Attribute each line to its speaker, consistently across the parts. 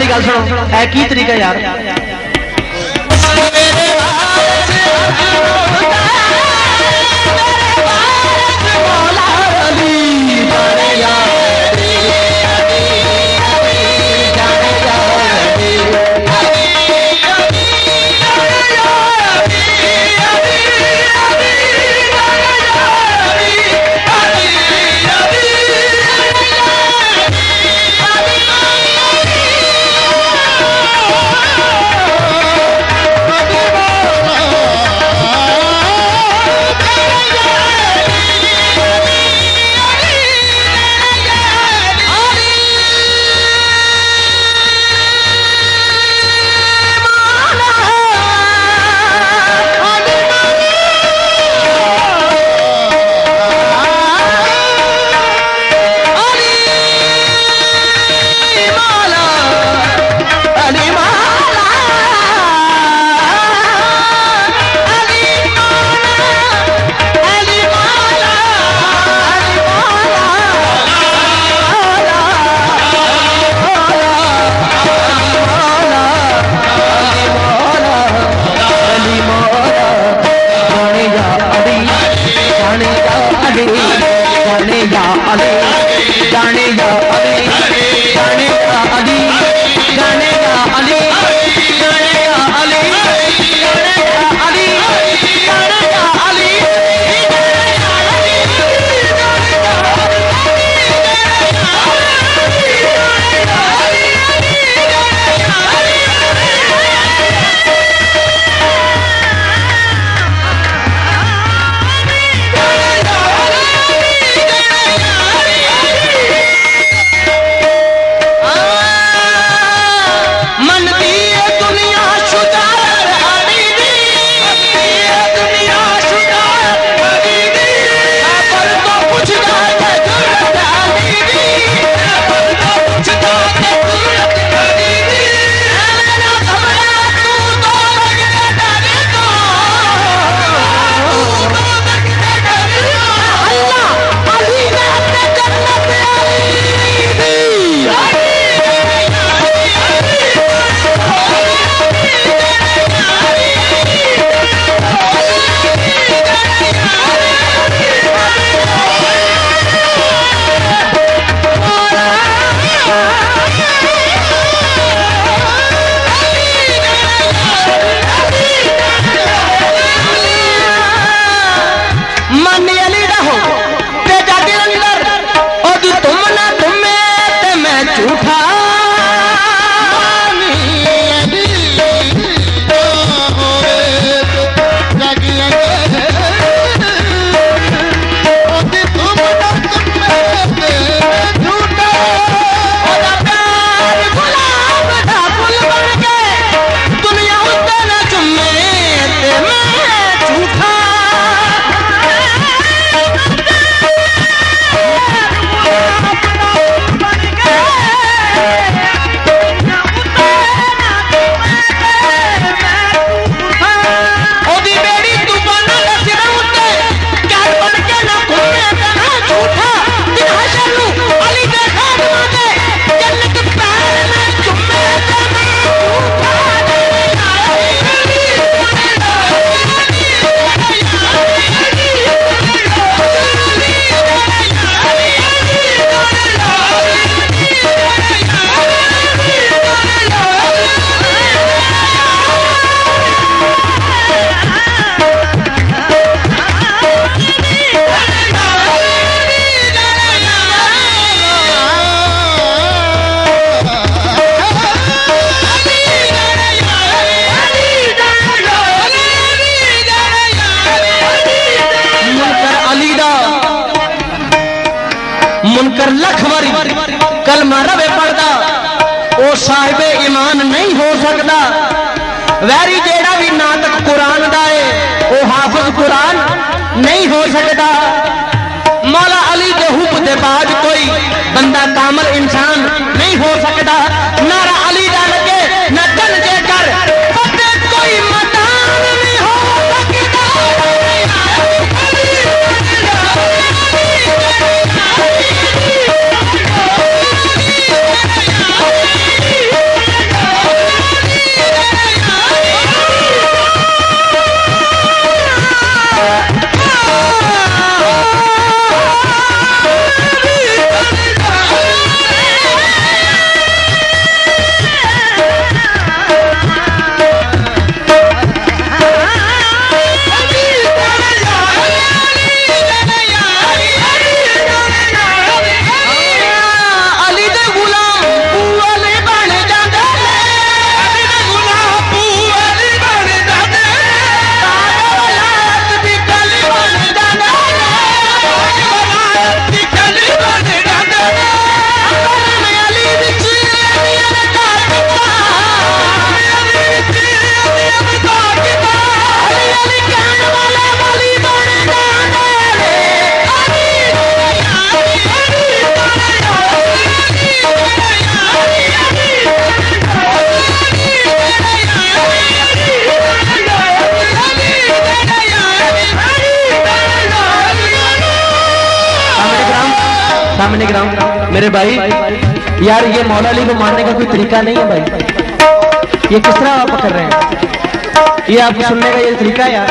Speaker 1: गल सुनो है की तरीका यार। मुनकर लख मारी कलमा रवे पढ़दा ओ साहिबे ईमान नहीं हो सकता। वैरी जेड़ा भी नातक कुरान दा है ओ हाफिज कुरान नहीं हो सकता। मौला अली दे हुब दे बाद कोई बंदा कामल इंसान नहीं हो सकता। नारा अली दा लगे न तन जे कर फते कोई मदान नहीं हो सकता। मेरे भाई यार ये मौला अली को मानने का कोई तरीका नहीं है भाई। ये किस तरह आप कर रहे हैं? ये आपको सुनने का ये तरीका है यार,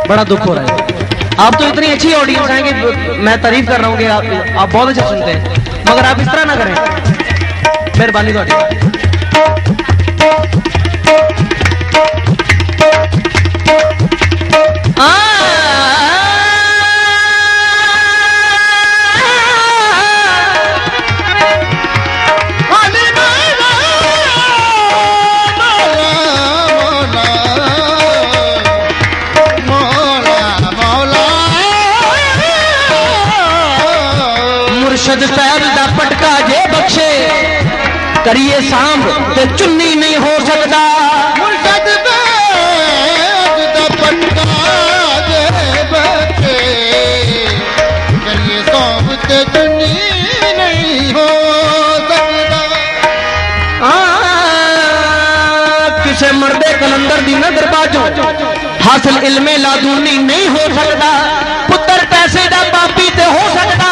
Speaker 1: बड़ा दुख हो रहा है। आप तो इतनी अच्छी ऑडियंस हैं कि मैं तारीफ कर रहा हूँ कि आप बहुत अच्छा सुनते हैं, मगर आप इस तरह ना करें, मेहरबानी थोड़ी। मुर्शद साहब दा पटका जे बख्शे करिए सांभ ते चुन्नी नहीं हो सकता।
Speaker 2: मुर्शद साहब दा पटका जे बख्शे करिए सांभ ते चुन्नी नहीं हो सकता।
Speaker 1: किसे मर्दे कलंदर दी नजर बाजो हासिल इल्मे लादूनी नहीं हो सकता। पुत्र पैसे दा पापी ते हो सकता,